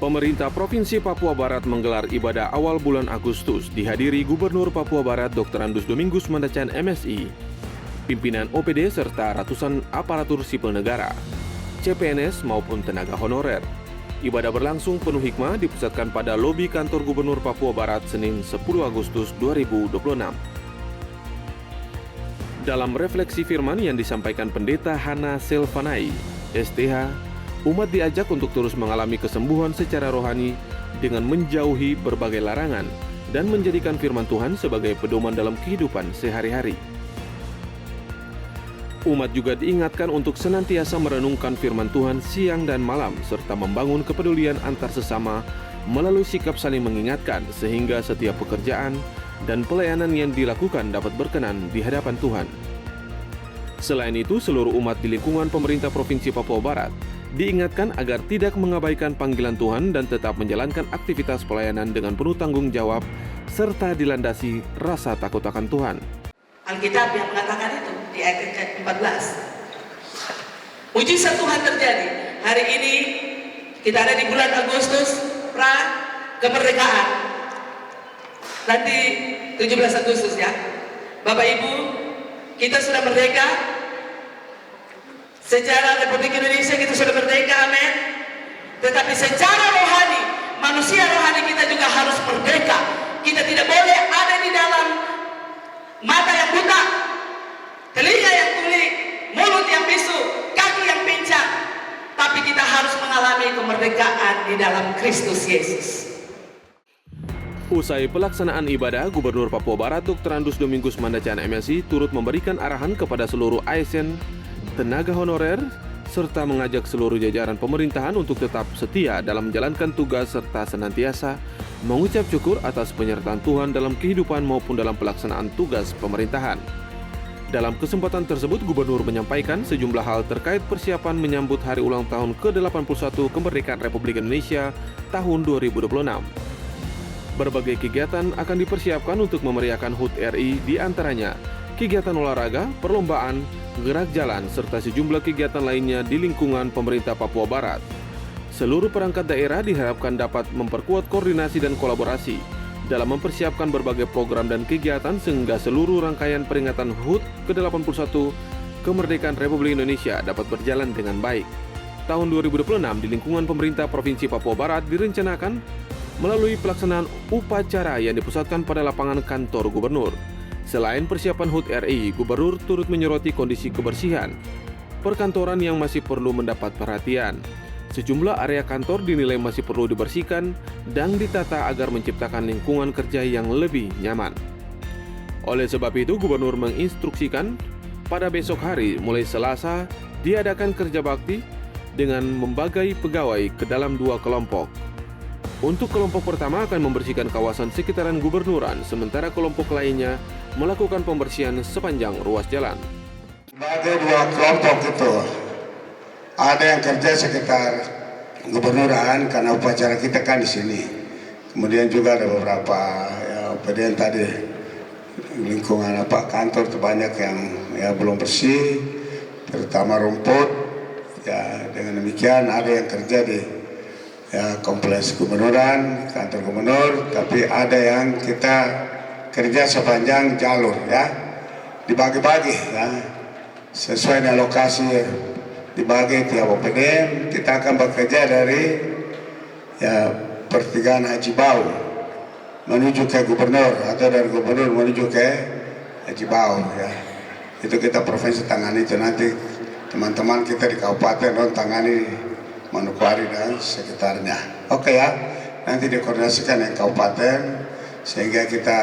Pemerintah Provinsi Papua Barat menggelar ibadah awal bulan Agustus dihadiri Gubernur Papua Barat Dr. Andus Domingus Mandacan MSI, pimpinan OPD serta ratusan aparatur sipil negara, CPNS maupun tenaga honorer. Ibadah berlangsung penuh hikmah dipusatkan pada lobi kantor Gubernur Papua Barat Senin 10 Agustus 2026. Dalam refleksi firman yang disampaikan Pendeta Hana Selvanai, STH, umat diajak untuk terus mengalami kesembuhan secara rohani dengan menjauhi berbagai larangan dan menjadikan firman Tuhan sebagai pedoman dalam kehidupan sehari-hari. Umat juga diingatkan untuk senantiasa merenungkan firman Tuhan siang dan malam serta membangun kepedulian antar sesama melalui sikap saling mengingatkan sehingga setiap pekerjaan dan pelayanan yang dilakukan dapat berkenan di hadapan Tuhan. Selain itu, seluruh umat di lingkungan pemerintah Provinsi Papua Barat diingatkan agar tidak mengabaikan panggilan Tuhan dan tetap menjalankan aktivitas pelayanan dengan penuh tanggung jawab serta dilandasi rasa takut akan Tuhan. Alkitab yang mengatakan itu di ayat 14. Mujizat Tuhan terjadi. Hari ini kita ada di bulan Agustus pra kemerdekaan. Nanti 17 Agustus ya. Bapak Ibu, kita sudah merdeka. Sejarah Republik Indonesia kita sudah merdeka, amin. Tetapi secara rohani, manusia rohani kita juga harus merdeka. Kita tidak boleh ada di dalam mata yang buta, telinga yang tuli, mulut yang bisu, kaki yang pincang. Tapi kita harus mengalami kemerdekaan di dalam Kristus Yesus. Usai pelaksanaan ibadah, Gubernur Papua Barat Dr. Andus Domingus Mandacan MSI turut memberikan arahan kepada seluruh ASN, tenaga honorer, serta mengajak seluruh jajaran pemerintahan untuk tetap setia dalam menjalankan tugas serta senantiasa mengucap syukur atas penyertaan Tuhan dalam kehidupan maupun dalam pelaksanaan tugas pemerintahan. Dalam kesempatan tersebut, Gubernur menyampaikan sejumlah hal terkait persiapan menyambut hari ulang tahun ke-81 kemerdekaan Republik Indonesia tahun 2026. Berbagai kegiatan akan dipersiapkan untuk memeriahkan HUT RI, di antaranya kegiatan olahraga, perlombaan, gerak jalan, serta sejumlah kegiatan lainnya di lingkungan pemerintah Papua Barat. Seluruh perangkat daerah diharapkan dapat memperkuat koordinasi dan kolaborasi dalam mempersiapkan berbagai program dan kegiatan sehingga seluruh rangkaian peringatan HUT ke-81 kemerdekaan Republik Indonesia dapat berjalan dengan baik. Tahun 2026 di lingkungan pemerintah Provinsi Papua Barat direncanakan melalui pelaksanaan upacara yang dipusatkan pada lapangan kantor Gubernur. Selain persiapan HUT RI, Gubernur turut menyoroti kondisi kebersihan perkantoran yang masih perlu mendapat perhatian. Sejumlah area kantor dinilai masih perlu dibersihkan dan ditata agar menciptakan lingkungan kerja yang lebih nyaman. Oleh sebab itu, Gubernur menginstruksikan pada besok hari mulai Selasa diadakan kerja bakti dengan membagi pegawai ke dalam 2 kelompok. Untuk kelompok pertama akan membersihkan kawasan sekitaran Gubernuran, sementara kelompok lainnya melakukan pembersihan sepanjang ruas jalan. Ada 2 kelompok itu, ada yang kerja sekitar Gubernuran karena upacara kita kan di sini. Kemudian juga ada beberapa yang tadi lingkungan kantor banyak yang belum bersih, terutama rumput. Ya, dengan demikian ada yang kerja di kompleks Gubernuran, kantor Gubernur, tapi ada yang kita kerja sepanjang jalur ya, dibagi-bagi ya, sesuai dengan lokasi dibagi tiap OPD. Kita akan bekerja dari pertigaan Haji Bau menuju ke Gubernur atau dari Gubernur menuju ke Haji Bau ya. Itu kita provinsi tangani, itu nanti teman-teman kita di kabupaten dan tangani Manokwari dan sekitarnya. Oke ya, nanti dikoordinasikan yang kabupaten sehingga kita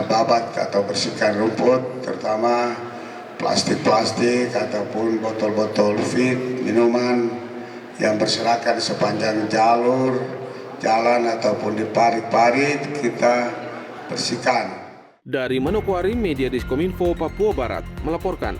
babat atau bersihkan rumput, terutama plastik-plastik ataupun botol-botol fit, minuman yang berserakan di sepanjang jalur, jalan ataupun di parit-parit kita bersihkan. Dari Manokwari, Media Diskominfo Papua Barat melaporkan.